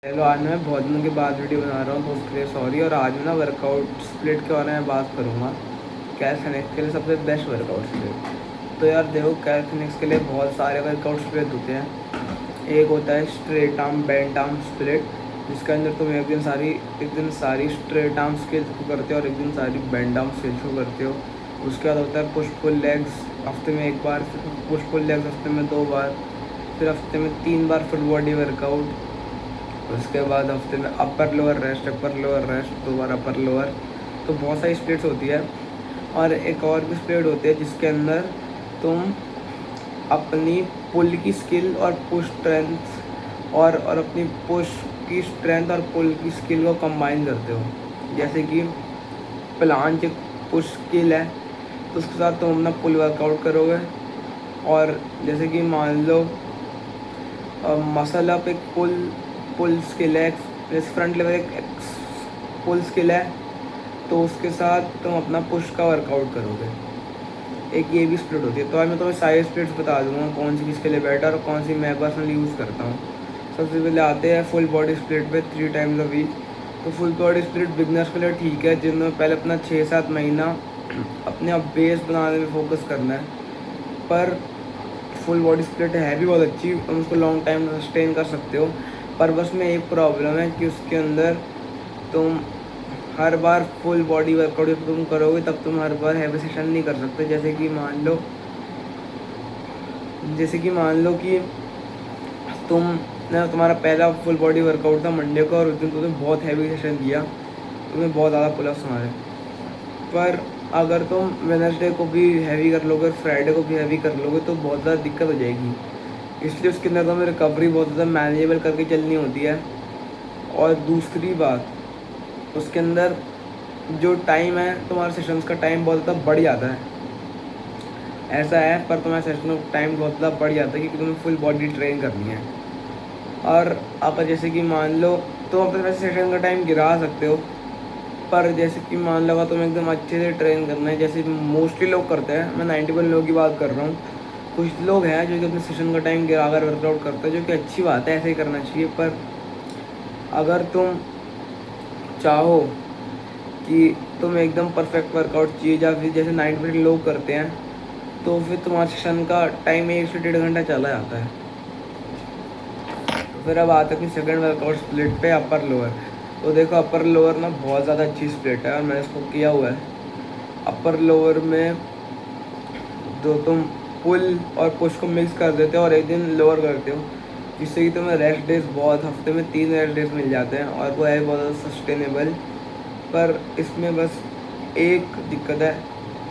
Hello, आज मैं बहुत दिनों के बाद वीडियो बना रहा हूँ तो उसके लिए सॉरी। और आज मैं ना वर्कआउट स्प्लिट के बारे में बात करूँगा। कैल्सिनिक्स के लिए सबसे बेस्ट वर्कआउट स्प्लिट। तो यार देखो, कैल्सिनिक्स के लिए बहुत सारे वर्कआउट स्प्लिट होते हैं। एक होता है straight arm bent arm split, जिसके अंदर तुम एक दिन सारी स्ट्रेट आर्म स्किल्स को करते हो और एक दिन सारी बेंट आर्म स्किल्स को करते हो। उसके बाद होता है पुश पुल लेग्स, हफ्ते में एक बार, फिर पुश पुल लेग्स हफ्ते में 2 बार, फिर हफ्ते में 3 बार फुल बॉडी वर्कआउट। उसके बाद हफ्ते में अपर लोअर रेस्ट, 2 बार अपर लोअर। तो बहुत सारी स्प्लिट्स होती है। और एक और भी स्प्लिट होती है जिसके अंदर तुम अपनी पुल की स्किल और पुश स्ट्रेंथ और अपनी पुश की स्ट्रेंथ और पुल की स्किल को कंबाइन करते हो। जैसे कि प्लांच एक पुश स्किल है, तो उसके साथ तुम अपना पुल वर्कआउट करोगे। और जैसे कि मान लो मसल अप एक पुल पुल स्किल है, जैसे फ्रंट लेवल एक पुल स्किल है, तो उसके साथ तुम अपना पुश का वर्कआउट करोगे। एक ये भी स्प्लिट होती है। तो आज मैं तुम्हें सारे स्प्लिट्स बता दूंगा कौन सी किसके लिए बेटर और कौन सी मैं पर्सनली यूज़ करता हूँ। सबसे पहले आते हैं फुल बॉडी स्प्लिट पे 3 टाइम्स अ वीक। तो फुल बॉडी स्प्लिट बिगनर्स के लिए ठीक है, जिनमें पहले अपना 6-7 महीना अपने आप बेस बनाने में फोकस करना है। पर फुल बॉडी स्प्लिट है भी बहुत अच्छी, तुम उसको लॉन्ग टाइम सस्टेन कर सकते हो। पर बस में एक प्रॉब्लम है कि उसके अंदर तुम हर बार फुल बॉडी वर्कआउट जब तुम करोगे तब तुम हर बार हैवी सेशन नहीं कर सकते। जैसे कि मान लो कि तुम्हारा पहला फुल बॉडी वर्कआउट था मंडे को, और उस दिन तुमने बहुत हैवी सेशन किया, तुम्हें बहुत ज़्यादा पुलअप्स मारे। पर अगर तुम वेडनेसडे को भी हैवी कर लोगे और फ्राइडे को भी हैवी कर लोगे तो बहुत ज़्यादा दिक्कत हो जाएगी। इसलिए उसके अंदर तुम्हें रिकवरी बहुत ज़्यादा मैनेजेबल करके चलनी होती है। और दूसरी बात, उसके अंदर जो टाइम है, तुम्हारे सेशंस का टाइम बहुत ज़्यादा बढ़ जाता है। ऐसा है, पर तुम्हारे सेशन का टाइम बहुत ज़्यादा बढ़ जाता है क्योंकि तुम्हें फुल बॉडी ट्रेन करनी है। और अगर जैसे कि मान लो तुम अपने वैसे सेशन का टाइम गिरा सकते हो, पर जैसे कि मान लो तुम एकदम अच्छे से ट्रेन करना है, जैसे मोस्टली लोग करते हैं, मैं 91 लोगों की बात कर रहा हूँ। कुछ लोग हैं जो कि अपने सेशन का टाइम गिरा कर वर्कआउट करते हैं, जो कि अच्छी बात है, ऐसे ही करना चाहिए। पर अगर तुम चाहो कि तुम एकदम परफेक्ट वर्कआउट चाहिए, या फिर जैसे 90% लोग करते हैं, तो फिर तुम्हारे सेशन का टाइम 1 से 1.5 घंटा चला जाता है। तो फिर अब आता है कि सेकंड वर्कआउट स्प्लिट पे अपर लोअर। तो देखो, अपर लोअर ना बहुत ज़्यादा अच्छी स्प्लिट है और मैंने इसको किया हुआ है। अपर लोअर में जो तुम पुल और पुश को मिक्स कर देते हो और एक दिन लोअर करते हो, जिससे कि तुम्हें रेस्ट डेज बहुत, हफ्ते में 3 रेस्ट डेज मिल जाते हैं और वो है बहुत ज़्यादा सस्टेनेबल। पर इसमें बस एक दिक्कत है,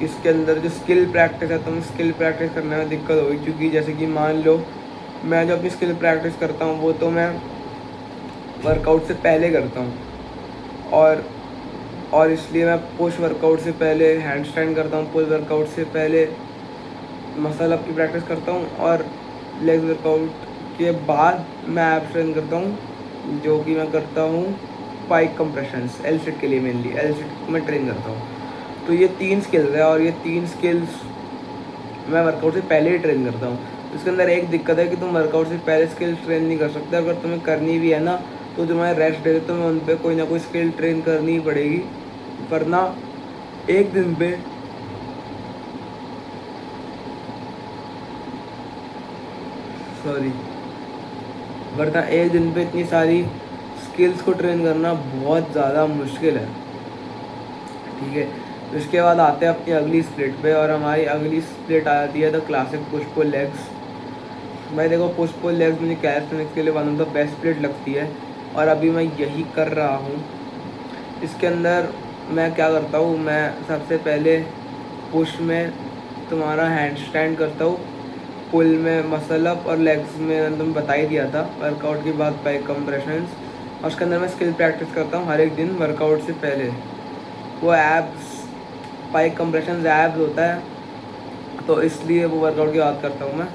इसके अंदर जो स्किल प्रैक्टिस है, तुम स्किल प्रैक्टिस करने में दिक्कत होगी। क्योंकि जैसे कि मान लो मैं जो अपनी स्किल प्रैक्टिस करता हूँ वो तो मैं वर्कआउट से पहले करता हूँ। और इसलिए मैं पुश वर्कआउट से पहले हैंड स्टैंड करता हूँ, पुल वर्कआउट से पहले मसल अप की प्रैक्टिस करता हूँ, और लेग वर्कआउट के बाद मैं एब स्ट्रेंथ करता हूँ, जो कि मैं करता हूँ पाइक कंप्रेशंस एल सिट के लिए। मेनली एल सिट में ट्रेन करता हूँ। तो ये 3 स्किल्स है और ये 3 स्किल्स मैं वर्कआउट से पहले ही ट्रेन करता हूँ। इसके अंदर एक दिक्कत है कि तुम वर्कआउट से पहले स्किल ट्रेन नहीं कर सकते। अगर तुम्हें करनी भी है ना, तो तुम्हारे रेस्ट डे तुम्हें उन पर कोई ना कोई स्किल ट्रेन करनी ही पड़ेगी, वरना एक दिन पे सॉरी वरना एक दिन पे इतनी सारी स्किल्स को ट्रेन करना बहुत ज़्यादा मुश्किल है। ठीक है, तो इसके बाद आते हैं अपनी अगली स्प्लिट पे, और हमारी अगली स्प्लिट आ जाती है the classic push pull legs. भाई देखो, पुश पुल लेग्स मुझे कैल्सिनिक्स के लिए one of the best split लगती है और अभी मैं यही कर रहा हूँ। इसके अंदर मैं क्या करता हूँ, मैं सबसे पहले पुश में तुम्हारा हैंड स्टैंड करता हूँ, पुल में मसल अप, और लेग्स में मैंने तुम्हें बता ही दिया था वर्कआउट के बाद बाइक कंप्रेशंस। और उसके अंदर मैं स्किल प्रैक्टिस करता हूँ हर एक दिन वर्कआउट से पहले। वो एब्स, बाइक कंप्रेशंस एब्स होता है, तो इसलिए वो वर्कआउट की बात करता हूँ मैं,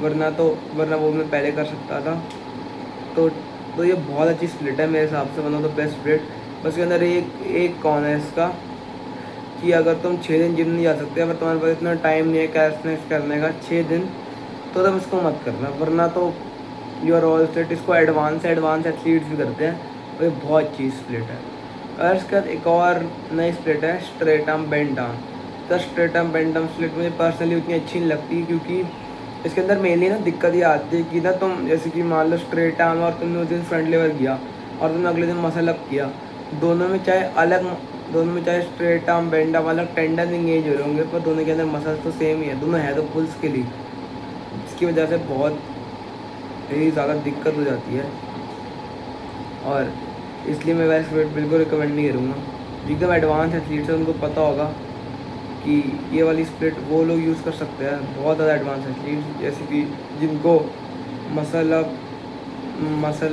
वरना वो मैं पहले कर सकता था। तो ये बहुत अच्छी स्प्लिट है मेरे हिसाब से, one of the best split. बस उसके अंदर एक कौन है इसका, कि अगर तुम 6 दिन जिम नहीं जा सकते, अगर तुम्हारे पास इतना टाइम नहीं है कैल्सिनेक्स करने का 6 दिन, तो तुम इसको मत करना। वरना तो योर ऑल स्प्लिट, इसको एडवांस एथलीट्स भी करते हैं और ये बहुत अच्छी स्प्लिट है। और इसके बाद एक और नई स्प्लिट है स्ट्रेट आर्म बेंट आर्म। तो straight arm bent arm split मुझे पर्सनली उतनी अच्छी नहीं लगती, क्योंकि इसके अंदर मेनली ना दिक्कत ये आती है कि ना तुम जैसे कि मान लो स्ट्रेट आर्म और तुमने उस दिन फ्रंट लेवर किया और तुमने अगले दिन मसल अप किया, दोनों में चाहे स्ट्रेट आर्म बेंड आर्म अलग टेंडन इंगेज हो रहे होंगे, पर दोनों के अंदर मसल्स तो सेम ही है, दोनों है तो फुल स्किल ही, इसकी वजह से बहुत ही ज़्यादा दिक्कत हो जाती है। और इसलिए मैं वैसे स्प्लिट बिल्कुल रिकमेंड नहीं करूँगा। जो एकदम एडवांस एथलीट्स है उनको पता होगा कि ये वाली स्प्लिट वो लोग यूज़ कर सकते हैं, बहुत ज़्यादा एडवांस एथलीट्स, जैसे कि जिनको muscle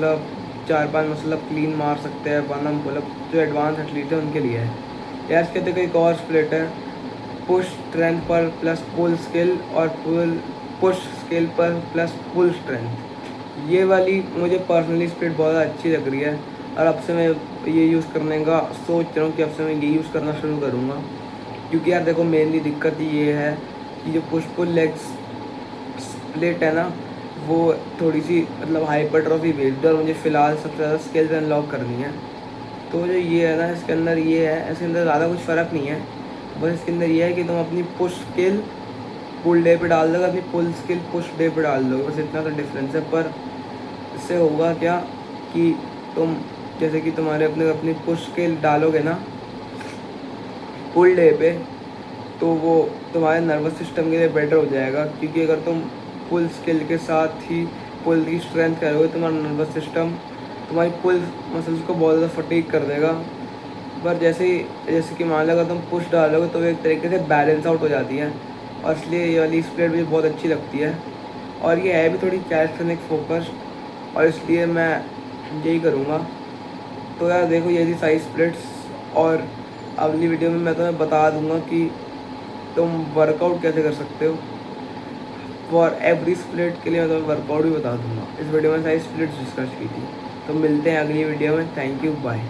up 4-5 muscle up clean मार सकते हैं, 1 आर्म पुल अप, जो एडवांस एथलीट है उनके लिए है। यार इसके अंदर एक और स्प्लिट है पुश स्ट्रेंथ पर प्लस पुल स्किल और पुश स्किल पर प्लस पुल स्ट्रेंथ। ये वाली मुझे पर्सनली स्प्लिट बहुत अच्छी लग रही है और अब से मैं ये यूज़ करने का सोच रहा हूँ कि अब से मैं ये यूज़ करना शुरू करूँगा। क्योंकि यार देखो मेनली दिक्कत ये है कि जो पुश पुल लेग्स स्प्लिट है ना, वो थोड़ी सी मतलब हाइपरट्रॉफी बेस्ड है और मुझे फ़िलहाल सबसे ज़्यादा स्किल्स अनलॉक करनी है। तो जो ये है ना, इसके अंदर ये है, इसके अंदर ज़्यादा कुछ फ़र्क नहीं है, बस इसके अंदर ये है कि तुम अपनी पुश स्किल पुल डे पे डाल दोगे, अपनी पुल स्किल पुश डे पे डाल दोगे, बस इतना तो डिफरेंस है। पर इससे होगा क्या कि तुम जैसे कि तुम्हारे अपनी पुश स्किल डालोगे ना पुल डे पे, तो वो तुम्हारे नर्वस सिस्टम के लिए बेटर हो जाएगा, क्योंकि अगर तुम पुल स्किल के साथ ही पुल की स्ट्रेंथ करोगे, तुम्हारा नर्वस सिस्टम तुम्हारी पुल मसल्स को बहुत ज़्यादा फटीग कर देगा। पर जैसे कि मान लो अगर तुम पुश डालोगे तो वो एक तरीके से बैलेंस आउट हो जाती है, और इसलिए ये वाली स्प्लिट मुझे बहुत अच्छी लगती है। और ये है भी थोड़ी कैलिस्थेनिक फोकस्ड, और इसलिए मैं यही करूँगा। तो यार देखो ये थी सारी स्प्लिट्स, और अगली वीडियो में मैं तुम्हें बता दूँगा कि तुम वर्कआउट कैसे कर सकते हो। फॉर एवरी स्प्लिट के लिए मैं तुम्हें वर्कआउट भी बता दूँगा। इस वीडियो में सारी स्प्लिट्स डिस्कस की थी। तो मिलते हैं अगली वीडियो में। Thank you, bye.